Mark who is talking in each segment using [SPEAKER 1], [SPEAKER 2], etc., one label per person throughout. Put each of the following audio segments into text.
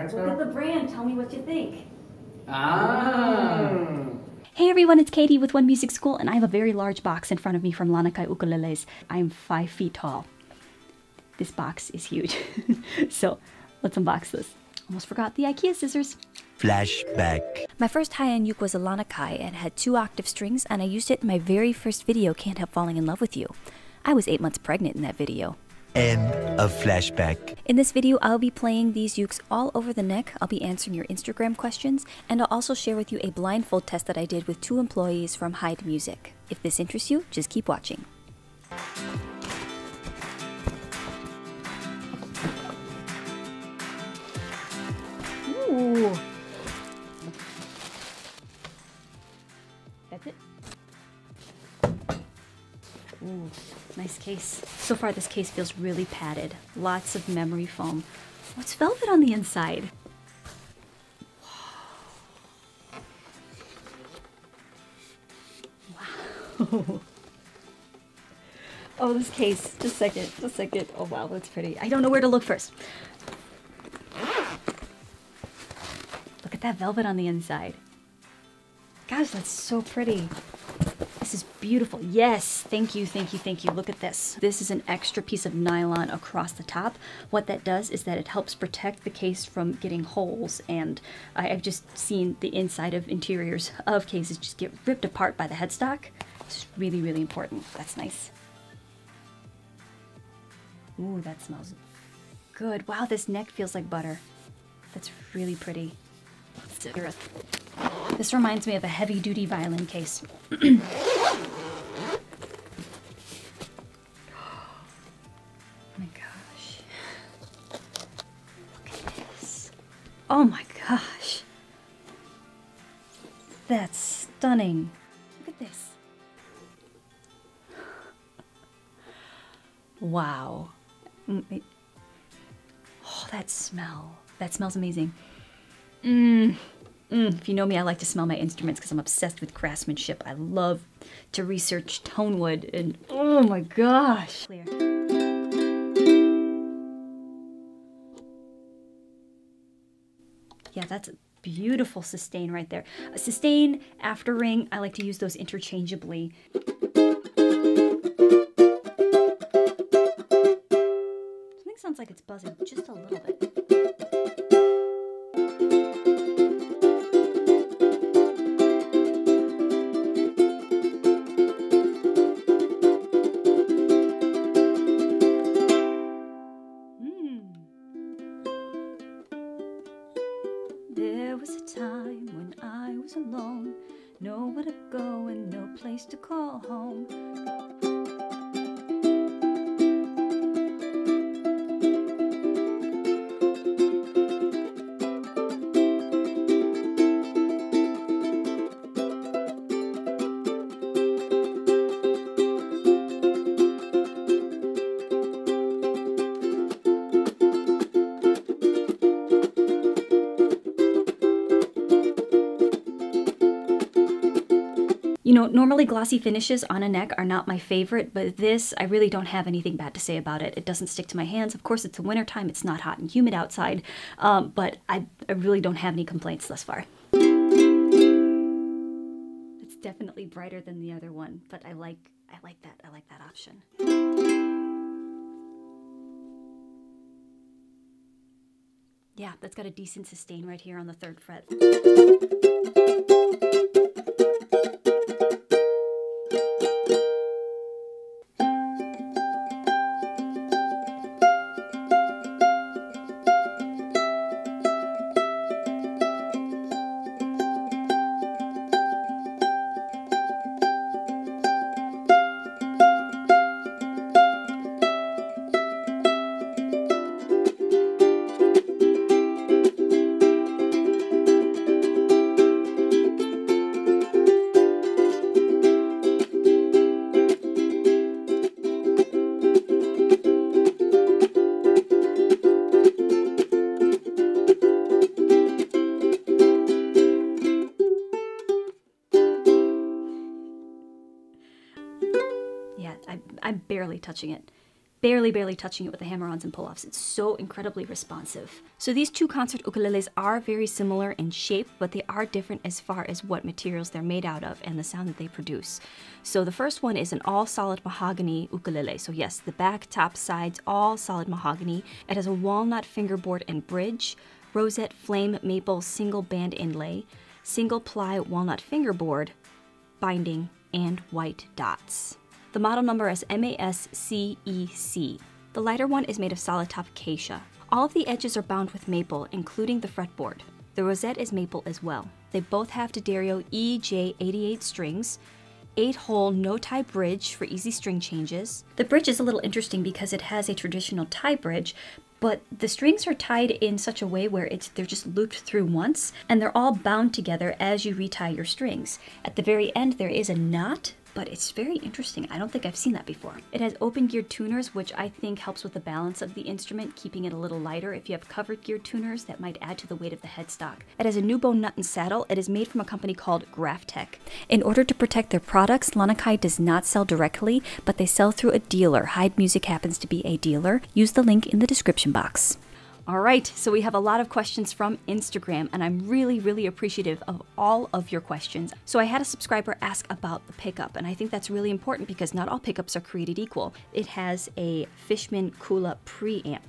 [SPEAKER 1] brand
[SPEAKER 2] Look at the brand. Tell me what you think.
[SPEAKER 1] Ah.
[SPEAKER 3] Hey everyone, it's Katie with One Music School, and I have a very large box in front of me from Lanikai ukuleles. I'm 5 feet tall. This box is huge. So let's unbox this. Almost forgot the IKEA scissors.
[SPEAKER 4] Flashback.
[SPEAKER 3] My first high-end uke was a Lanikai and had 2 octave strings, and I used it in my very first video, Can't Help Falling in Love with You. I was 8 months pregnant in that video.
[SPEAKER 4] End of flashback.
[SPEAKER 3] In this video, I'll be playing these ukes all over the neck. I'll be answering your Instagram questions, and I'll also share with you a blindfold test that I did with 2 employees from Heid Music. If this interests you, just keep watching. Ooh. That's it. Ooh, nice case. So far this case feels really padded. Lots of memory foam. What's velvet on the inside? Wow. Oh, this case. Just a second. Oh wow, that's pretty. I don't know where to look first. Look at that velvet on the inside. Gosh, that's so pretty. This is beautiful. Yes, thank you. Look at this. This is an extra piece of nylon across the top. What that does is that it helps protect the case from getting holes, and I've just seen the inside of interiors of cases just get ripped apart by the headstock. It's really, really important. That's nice. Ooh, that smells good. Wow, this neck feels like butter. That's really pretty. This reminds me of a heavy-duty violin case. Oh my gosh. Look at this. Oh my gosh. That's stunning. Look at this. Wow. Oh, that smell. That smells amazing. If you know me, I like to smell my instruments because I'm obsessed with craftsmanship. I love to research tone wood, and oh my gosh. Clear. Yeah, that's a beautiful sustain right there. A sustain, after ring, I like to use those interchangeably. Something sounds like it's buzzing just a little bit. There was a time when I was alone, nowhere to go and no place to call home. You know, normally glossy finishes on a neck are not my favorite, but this, I really don't have anything bad to say about it. It doesn't stick to my hands. Of course, it's the winter time. It's not hot and humid outside, but I really don't have any complaints thus far. It's definitely brighter than the other one, but I like that option. Yeah, that's got a decent sustain right here on the 3rd fret. I'm barely touching it. barely touching it with the hammer-ons and pull-offs. It's so incredibly responsive. So these two concert ukuleles are very similar in shape, but they are different as far as what materials they're made out of and the sound that they produce. So the first one is an all-solid mahogany ukulele. So yes, the back, top, sides, all solid mahogany. It has a walnut fingerboard and bridge, rosette flame maple single band inlay, single ply walnut fingerboard, binding, and white dots. The model number is MAS-CEC. The lighter one is made of solid top acacia. All of the edges are bound with maple, including the fretboard. The rosette is maple as well. They both have DeNure EJ88 strings, 8-hole no-tie bridge for easy string changes. The bridge is a little interesting because it has a traditional tie bridge, but the strings are tied in such a way where they're just looped through once, and they're all bound together as you retie your strings. At the very end, there is a knot, but it's very interesting. I don't think I've seen that before. It has open geared tuners, which I think helps with the balance of the instrument, keeping it a little lighter. If you have covered geared tuners, that might add to the weight of the headstock. It has a new bone nut and saddle. It is made from a company called Graphtec. In order to protect their products, Lanikai does not sell directly, but they sell through a dealer. Heid Music happens to be a dealer. Use the link in the description box. All right, so we have a lot of questions from Instagram, and I'm really appreciative of all of your questions. So I had a subscriber ask about the pickup, and I think that's really important because not all pickups are created equal. It has a Fishman Kula preamp,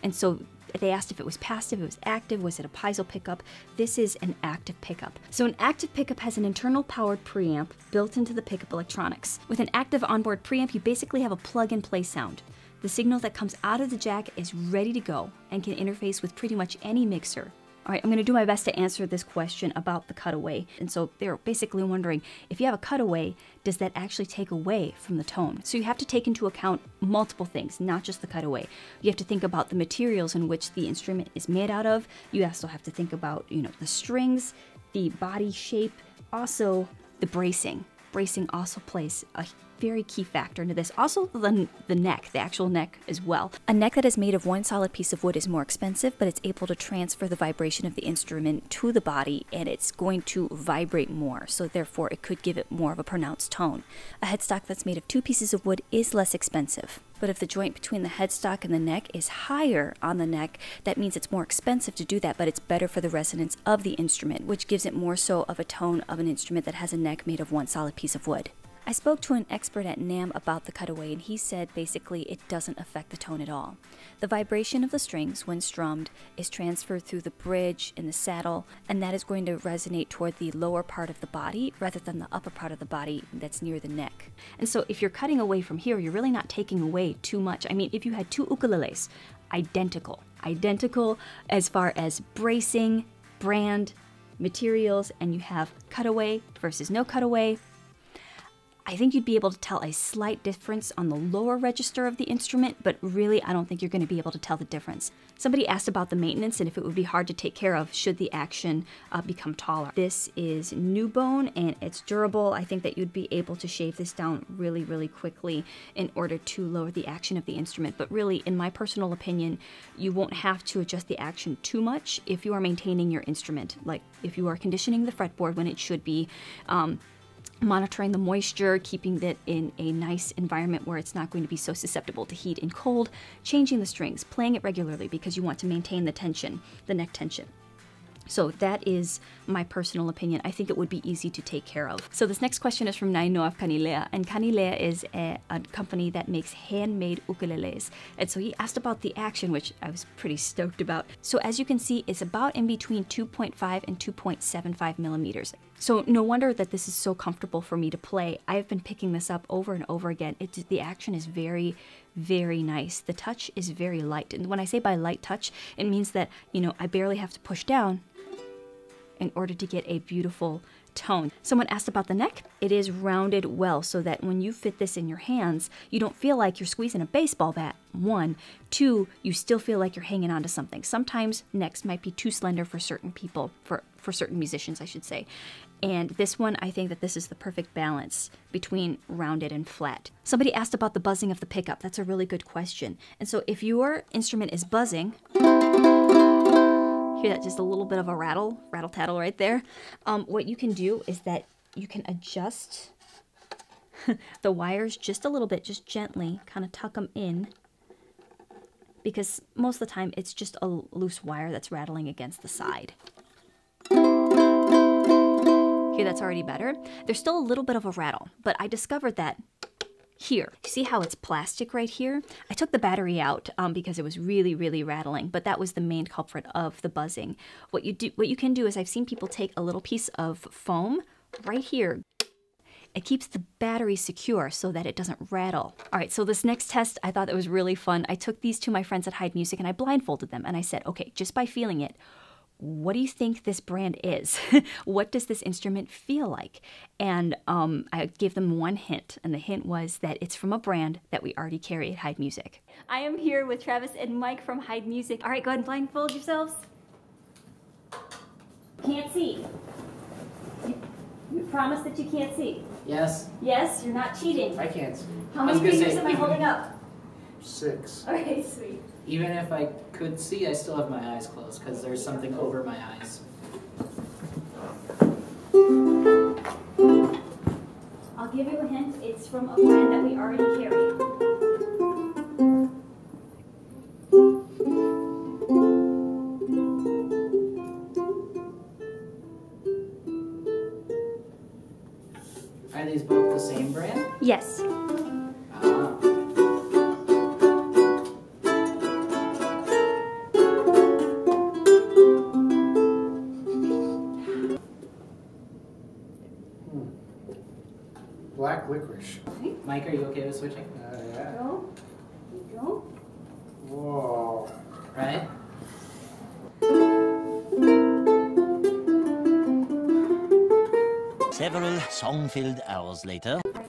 [SPEAKER 3] and so they asked if it was passive, if it was active, was it a piezo pickup? This is an active pickup. So an active pickup has an internal powered preamp built into the pickup electronics. With an active onboard preamp, you basically have a plug-and-play sound. The signal that comes out of the jack is ready to go and can interface with pretty much any mixer. All right, I'm going to do my best to answer this question about the cutaway. And so they're basically wondering, if you have a cutaway, does that actually take away from the tone? So you have to take into account multiple things, not just the cutaway. You have to think about the materials in which the instrument is made out of. You also have to think about, the strings, the body shape, also the bracing. Bracing also plays a very key factor into this. Also the neck, the actual neck as well. A neck that is made of one solid piece of wood is more expensive, but it's able to transfer the vibration of the instrument to the body, and it's going to vibrate more, so therefore it could give it more of a pronounced tone. A headstock that's made of 2 pieces of wood is less expensive, but if the joint between the headstock and the neck is higher on the neck, that means it's more expensive to do that, but it's better for the resonance of the instrument, which gives it more so of a tone of an instrument that has a neck made of one solid piece of wood. I spoke to an expert at NAMM about the cutaway, and he said basically it doesn't affect the tone at all. The vibration of the strings when strummed is transferred through the bridge and the saddle, and that is going to resonate toward the lower part of the body rather than the upper part of the body that's near the neck. And so if you're cutting away from here, you're really not taking away too much. I mean, if you had 2 ukuleles, identical as far as bracing, brand, materials, and you have cutaway versus no cutaway, I think you'd be able to tell a slight difference on the lower register of the instrument, but really I don't think you're going to be able to tell the difference. Somebody asked about the maintenance and if it would be hard to take care of should the action become taller. This is new bone and it's durable. I think that you'd be able to shave this down really quickly in order to lower the action of the instrument. But really, in my personal opinion, you won't have to adjust the action too much if you are maintaining your instrument. Like if you are conditioning the fretboard when it should be, monitoring the moisture, keeping it in a nice environment where it's not going to be so susceptible to heat and cold, changing the strings, playing it regularly because you want to maintain the tension, the neck tension. So that is my personal opinion. I think it would be easy to take care of. So this next question is from Nainoa Kanilea, and Kanilea is a company that makes handmade ukuleles. And so he asked about the action, which I was pretty stoked about. So as you can see, it's about in between 2.5 and 2.75 millimeters. So no wonder that this is so comfortable for me to play. I've been picking this up over and over again. The action is very nice. The touch is very light. And when I say by light touch, it means that, I barely have to push down in order to get a beautiful tone. Someone asked about the neck. It is rounded well so that when you fit this in your hands, you don't feel like you're squeezing a baseball bat. 1. 2, you still feel like you're hanging on to something. Sometimes necks might be too slender for certain people, for certain musicians, I should say. And this one, I think that this is the perfect balance between rounded and flat. Somebody asked about the buzzing of the pickup. That's a really good question. And so if your instrument is buzzing, hear that, just a little bit of a rattle-tattle right there. What you can do is that you can adjust the wires just a little bit, just gently, kind of tuck them in because most of the time it's just a loose wire that's rattling against the side. Okay, that's already better. There's still a little bit of a rattle, but I discovered that here. See how it's plastic right here? I took the battery out because it was really, really rattling, but that was the main culprit of the buzzing. What you can do is, I've seen people take a little piece of foam right here. It keeps the battery secure so that it doesn't rattle. All right, so this next test, I thought that was really fun. I took these to my friends at Heid Music and I blindfolded them and I said, okay, just by feeling it, what do you think this brand is? What does this instrument feel like? And I gave them one hint, and the hint was that it's from a brand that we already carry at Heid Music. I am here with Travis and Mike from Heid Music. All right, go ahead and blindfold yourselves. Can't see. You promise that you can't see?
[SPEAKER 1] Yes.
[SPEAKER 3] Yes, you're not cheating.
[SPEAKER 1] I can't.
[SPEAKER 3] How many fingers am I holding up?
[SPEAKER 1] 6.
[SPEAKER 3] All right, sweet.
[SPEAKER 1] Even if I could see, I still have my eyes closed because there's something over my eyes.
[SPEAKER 3] I'll give you a hint. It's from a brand that we already carry.
[SPEAKER 1] Are these both the same brand?
[SPEAKER 3] Yes.
[SPEAKER 1] Black licorice.
[SPEAKER 3] Okay.
[SPEAKER 1] Mike, are you okay with switching?
[SPEAKER 3] Go.
[SPEAKER 1] Yeah.
[SPEAKER 3] Go.
[SPEAKER 1] Whoa. Right?
[SPEAKER 4] Several song-filled hours later.
[SPEAKER 1] I'm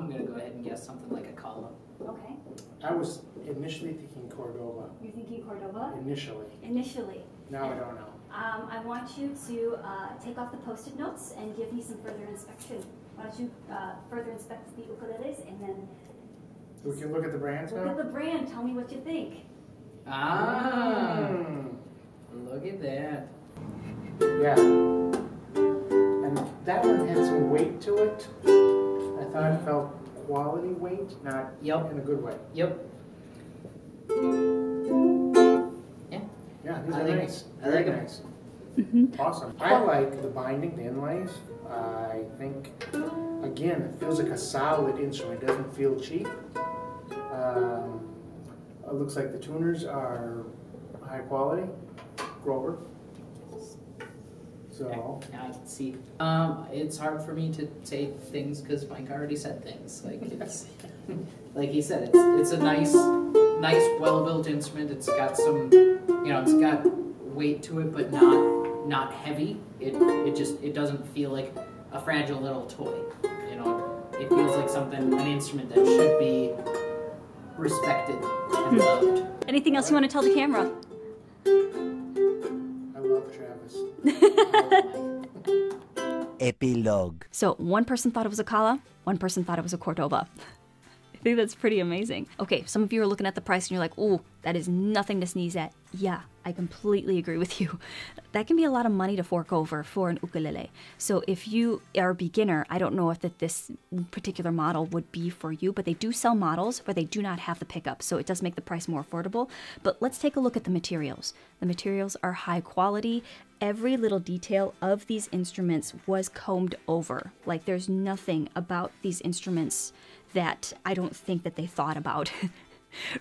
[SPEAKER 1] gonna go ahead and guess something like a column.
[SPEAKER 3] Okay.
[SPEAKER 5] I was initially thinking Cordova.
[SPEAKER 3] You're thinking Cordova?
[SPEAKER 5] Initially.
[SPEAKER 3] Initially.
[SPEAKER 5] Now I don't know.
[SPEAKER 3] I want you to take off the post-it notes and give me some further inspection. Why don't you further inspect the ukuleles and then
[SPEAKER 5] We can look at the brands
[SPEAKER 3] look
[SPEAKER 5] now?
[SPEAKER 3] at the brand. Tell me what you think.
[SPEAKER 1] Ah! Look at that.
[SPEAKER 5] Yeah. And that one had some weight to it. I thought it felt quality weight, not
[SPEAKER 1] Yep.
[SPEAKER 5] in a good way.
[SPEAKER 1] Yep.
[SPEAKER 5] Yeah, these
[SPEAKER 1] I
[SPEAKER 5] are
[SPEAKER 1] like
[SPEAKER 5] nice.
[SPEAKER 1] it. I
[SPEAKER 5] Very
[SPEAKER 1] like 'em.
[SPEAKER 5] nice. Awesome. I like the binding, the inlays. I think, again, it feels like a solid instrument. It doesn't feel cheap. It looks like the tuners are high quality. Grover. So,
[SPEAKER 1] Now I can see. It's hard for me to say things because Mike already said things. Like it's, like he said, it's a nice, well-built instrument. It's got some, it's got weight to it, but not heavy. It doesn't feel like a fragile little toy. It feels like an instrument that should be respected and loved.
[SPEAKER 3] Anything else you want to tell the camera?
[SPEAKER 5] I love Travis.
[SPEAKER 4] Epilogue.
[SPEAKER 3] So one person thought it was a Kala, one person thought it was a Cordova. I think that's pretty amazing. Okay, some of you are looking at the price and you're like, ooh, that is nothing to sneeze at. Yeah, I completely agree with you. That can be a lot of money to fork over for an ukulele. So if you are a beginner, I don't know if this particular model would be for you, but they do sell models where they do not have the pickup, so it does make the price more affordable. But let's take a look at the materials. The materials are high quality. Every little detail of these instruments was combed over. Like, there's nothing about these instruments that I don't think that they thought about.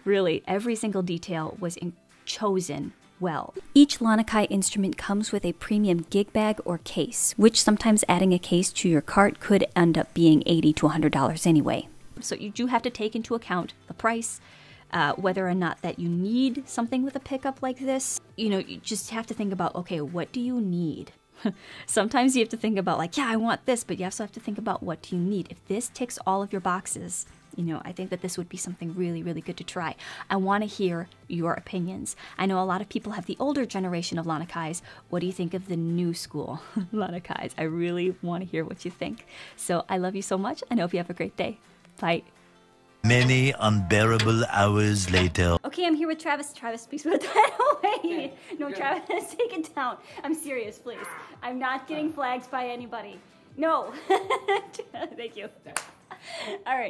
[SPEAKER 3] Really, every single detail was chosen well. Each Lanikai instrument comes with a premium gig bag or case, which sometimes adding a case to your cart could end up being $80 to $100 anyway. So you do have to take into account the price, whether or not that you need something with a pickup like this. You just have to think about, okay, what do you need? Sometimes you have to think about like, yeah, I want this, but you also have to think about what do you need. If this ticks all of your boxes, I think that this would be something really, really good to try. I want to hear your opinions. I know a lot of people have the older generation of Lanikais. What do you think of the new school Lanikais? I really want to hear what you think. So I love you so much, and I hope you have a great day. Bye.
[SPEAKER 4] Many unbearable hours later.
[SPEAKER 3] Okay, I'm here with Travis. Travis, please put that away. No, Travis, take it down. I'm serious, please. I'm not getting flagged by anybody. No. Thank you. All right.